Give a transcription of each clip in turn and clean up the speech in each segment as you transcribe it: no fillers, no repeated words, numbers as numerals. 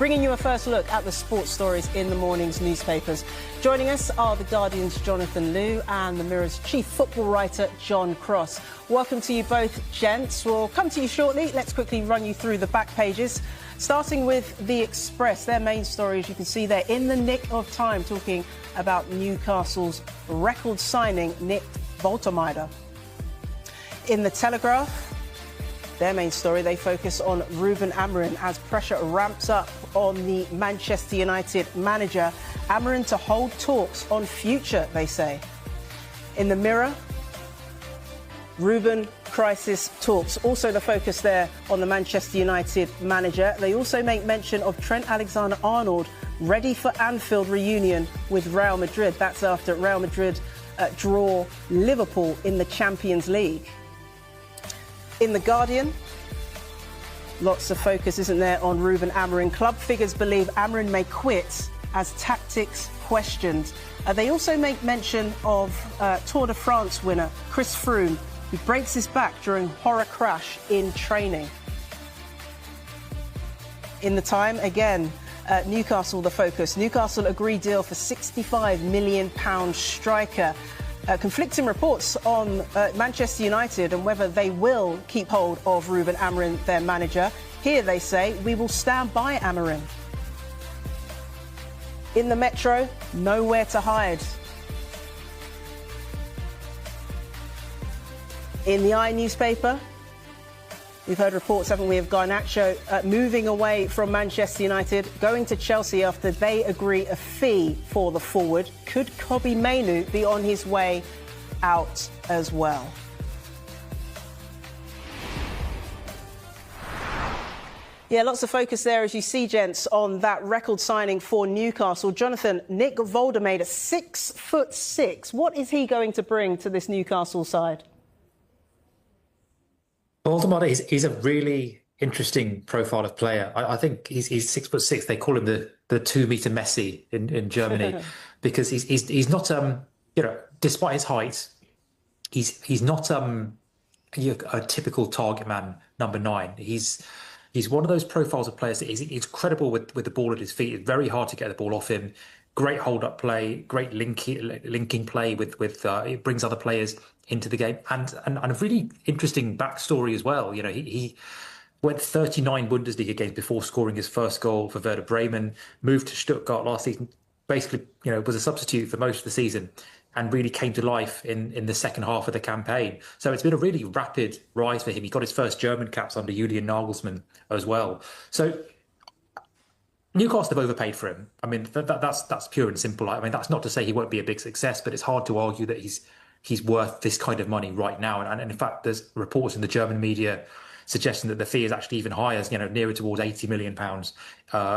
bringing you a first look at the sports stories in the morning's newspapers. Joining us are The Guardian's Jonathan Liu and The Mirror's chief football writer, John Cross. Welcome to you both, gents. We'll come to you shortly. Let's quickly run you through the back pages. Starting with The Express, their main story, as you can see there, in the nick of time, talking about Newcastle's record signing, Nick Woltermeyer. In The Telegraph, their main story, they focus on Rubenamorim as pressure ramps up on the Manchester United manager. Amorim to hold talks on future, they say. In The Mirror, Ruben crisis talks. Also the focus there on the Manchester United manager. They also make mention of Trent Alexander-Arnold ready for Anfield reunion with Real Madrid. That's after Real Madrid draw Liverpool in the Champions League. In The Guardian, lots of focus, isn't there, on Ruben Amorim. Club figures believe Amorim may quit as tactics questioned. They also make mention of Tour de France winner Chris Froome, who breaks his back during horror crash in training. In The Time, again, Newcastle the focus. Newcastle agree deal for £65 million striker. Conflicting reports on Manchester United and whether they will keep hold of Ruben Amorim, their manager. Here they say, we will stand by Amorim. In the Metro, nowhere to hide. In the I newspaper, we've heard reports, haven't we, of Garnacho moving away from Manchester United, going to Chelsea after they agree a fee for the forward. Could Kobe Mainoo be on his way out as well? Yeah, lots of focus there, as you see, gents, on that record signing for Newcastle. Jonathan, Nick Woltermeyer, 6'6". What is he going to bring to this Newcastle side? Woltermeyer is a really interesting profile of player. I think he's 6'6". They call him the 2 meter Messi in Germany because he's not despite his height, he's not a typical target man number 9. He's one of those profiles of players that he's credible with the ball at his feet. It's very hard to get the ball off him. Great hold-up play, great linking play with it brings other players into the game, and a really interesting backstory as well. You know, he went 39 Bundesliga games before scoring his first goal for Werder Bremen. Moved to Stuttgart last season. Basically, was a substitute for most of the season, and really came to life in the second half of the campaign. So it's been a really rapid rise for him. He got his first German caps under Julian Nagelsmann as well. So Newcastle have overpaid for him. I mean, that's pure and simple. I mean, that's not to say he won't be a big success, but it's hard to argue that he's worth this kind of money right now. And in fact, there's reports in the German media suggesting that the fee is actually even higher, nearer towards £80 million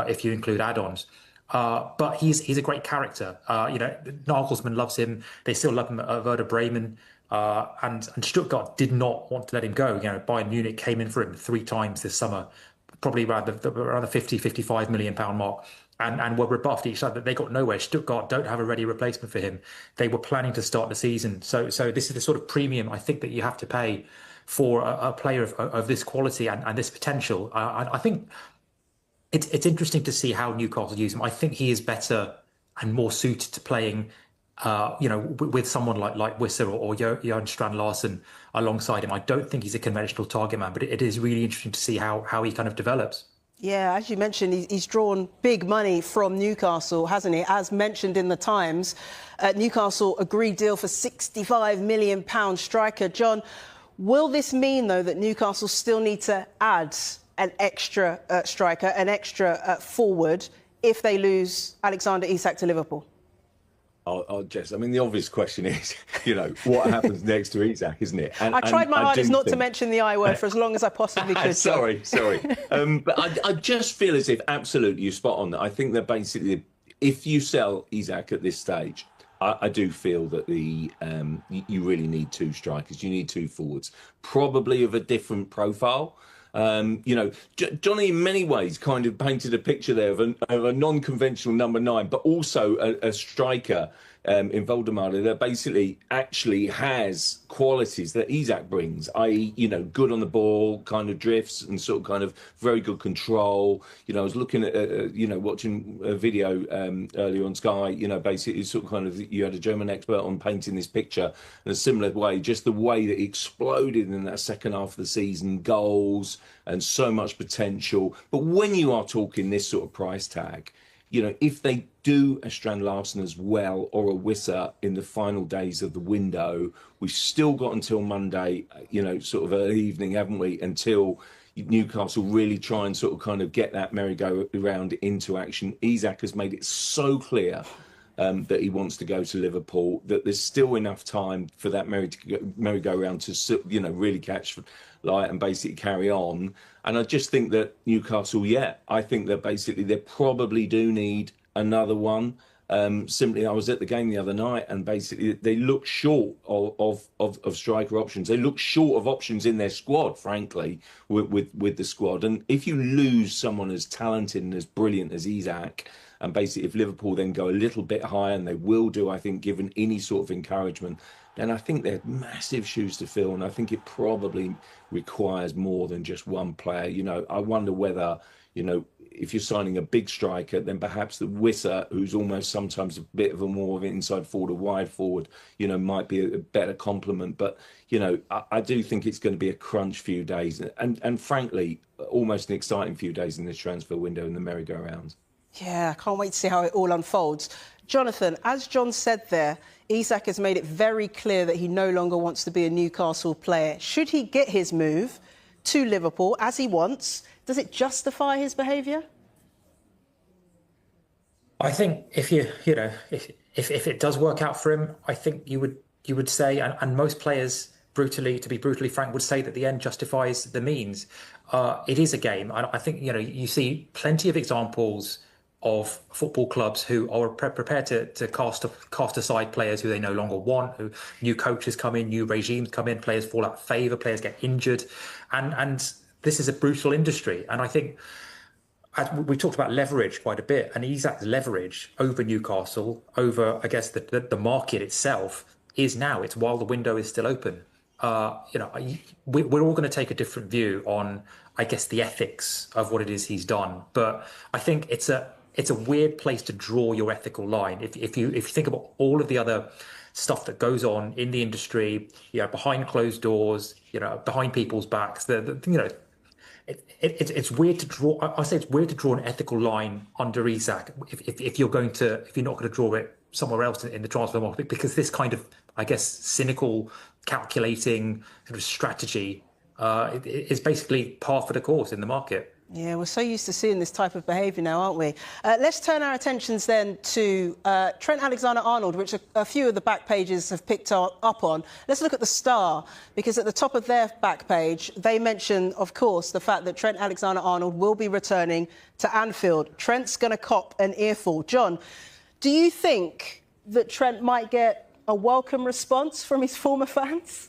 if you include add-ons. But he's a great character. Nagelsmann loves him. They still love him at Werder Bremen. And Stuttgart did not want to let him go. Bayern Munich came in for him 3 times this summer, probably around the 50, £55 million mark, and were rebuffed each side that they got nowhere. Stuttgart don't have a ready replacement for him. They were planning to start the season. So this is the sort of premium I think that you have to pay for a player of this quality and this potential. I think it's interesting to see how Newcastle use him. I think he is better and more suited to playing with someone like Wissa or Johan Strand Larsen alongside him. I don't think he's a conventional target man, but it is really interesting to see how he kind of develops. Yeah, as you mentioned, he's drawn big money from Newcastle, hasn't he? As mentioned in the Times, Newcastle agreed deal for £65 million striker. John, will this mean, though, that Newcastle still need to add an extra striker, an extra forward, if they lose Alexander Isak to Liverpool? Jess, I mean, the obvious question is, what happens next to Isak, isn't it? I tried my hardest not to mention the I word for as long as I possibly could. Sorry. But I just feel as if, absolutely, you're spot on. I think that basically, if you sell Isak at this stage, I do feel that you really need 2 strikers. You need 2 forwards, probably of a different profile. Johnny, in many ways, kind of painted a picture there of a non-conventional number 9, but also a striker in Voldemar that basically actually has qualities that Isak brings, i.e., good on the ball, kind of drifts and sort of kind of very good control. I was looking at, watching a video earlier on Sky, basically sort of kind of, you had a German expert on painting this picture in a similar way, just the way that he exploded in that second half of the season, goals and so much potential. But when you are talking this sort of price tag, if they do a Strand Larsen as well or a Wissa in the final days of the window, we've still got until Monday, sort of early evening, haven't we, until Newcastle really try and sort of kind of get that merry-go-round into action. Isak has made it so clear that he wants to go to Liverpool, that there's still enough time for that merry-go-round to, really catch light and basically carry on. And I just think that Newcastle, I think that basically they probably do need another one. Simply, I was at the game the other night, and basically they look short of striker options. They look short of options in their squad, frankly, with the squad. And if you lose someone as talented and as brilliant as Isak, and basically if Liverpool then go a little bit higher, and they will do, I think, given any sort of encouragement, then I think they're massive shoes to fill, and I think it probably requires more than just one player. I wonder whether, if you're signing a big striker, then perhaps the Wissa, who's almost sometimes a bit of a more of an inside forward or wide forward, might be a better complement. But, I do think it's going to be a crunch few days, and frankly, almost an exciting few days in this transfer window in the merry-go-round. Yeah, I can't wait to see how it all unfolds. Jonathan, as John said there, Isak has made it very clear that he no longer wants to be a Newcastle player. Should he get his move to Liverpool as he wants, does it justify his behaviour? I think if if it does work out for him, I think you would say, and most players, to be brutally frank, would say that the end justifies the means. It is a game, and I think you see plenty of examples of football clubs who are prepared to cast aside players who they no longer want, who new coaches come in, new regimes come in, players fall out of favour, players get injured, and this is a brutal industry. And I think we talked about leverage quite a bit, and Isak's leverage over Newcastle, over I guess the market itself, is now. It's while the window is still open. We're all going to take a different view on, I guess, the ethics of what it is he's done, but I think it's a weird place to draw your ethical line. If you think about all of the other stuff that goes on in the industry, behind closed doors, behind people's backs, it's weird to draw. I say it's weird to draw an ethical line under Isak if you're not going to draw it somewhere else in the transfer market, because this kind of, I guess, cynical, calculating sort of strategy is basically par for the course in the market. Yeah, we're so used to seeing this type of behaviour now, aren't we? Let's turn our attentions then to Trent Alexander-Arnold, which a few of the back pages have picked up on. Let's look at the Star, because at the top of their back page, they mention, of course, the fact that Trent Alexander-Arnold will be returning to Anfield. Trent's going to cop an earful. John, do you think that Trent might get a welcome response from his former fans?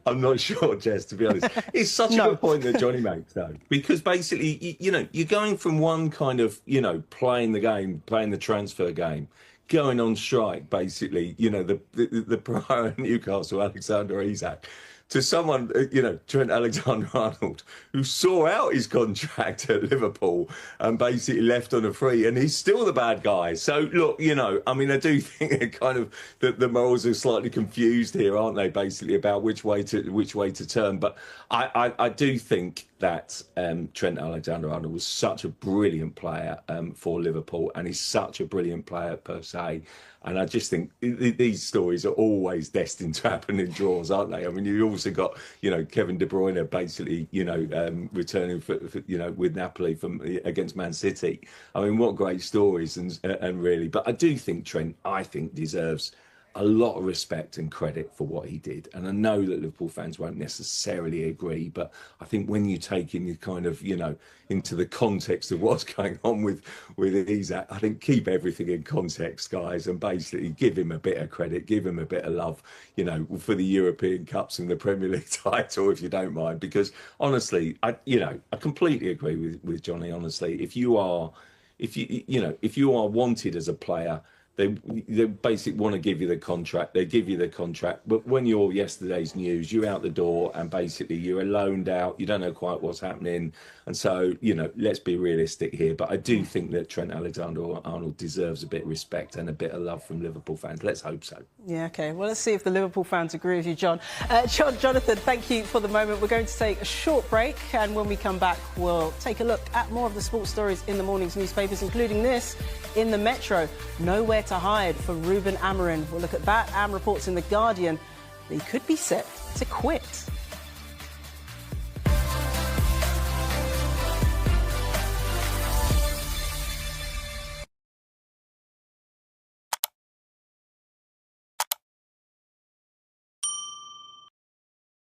I'm not sure, Jess, to be honest. It's such a good point that Johnny makes, though, because basically, you're going from one kind of, playing the game, playing the transfer game, going on strike, basically, the prior Newcastle, Alexander Isak, to someone, Trent Alexander-Arnold, who saw out his contract at Liverpool and basically left on a free, and he's still the bad guy. So, look, I do think the morals are slightly confused here, aren't they, basically, about which way to turn. But I do think that Trent Alexander-Arnold was such a brilliant player for Liverpool, and he's such a brilliant player per se. And I just think these stories are always destined to happen in draws, aren't they? I mean, you've also got, Kevin De Bruyne basically, returning for with Napoli against Man City. I mean, what great stories and really. But I do think Trent, deserves a lot of respect and credit for what he did. And I know that Liverpool fans won't necessarily agree, but I think when you take in your kind of, into the context of what's going on with Isak, I think keep everything in context, guys, and basically give him a bit of credit, give him a bit of love, for the European Cups and the Premier League title, if you don't mind. Because honestly, I completely agree with Johnny, honestly. If you are if you are wanted as a player, they basically want to give you the contract. They give you the contract, but when you're yesterday's news, you're out the door, and basically you're loaned out. You don't know quite what's happening, and so let's be realistic here. But I do think that Trent Alexander-Arnold deserves a bit of respect and a bit of love from Liverpool fans. Let's hope so. Yeah, okay. Well, let's see if the Liverpool fans agree with you, John. Jonathan, thank you for the moment. We're going to take a short break, and when we come back, we'll take a look at more of the sports stories in the morning's newspapers, including this in the Metro. Nowhere to hide for rubenamorim. We'll look at that and reports in The Guardian that he could be set to quit.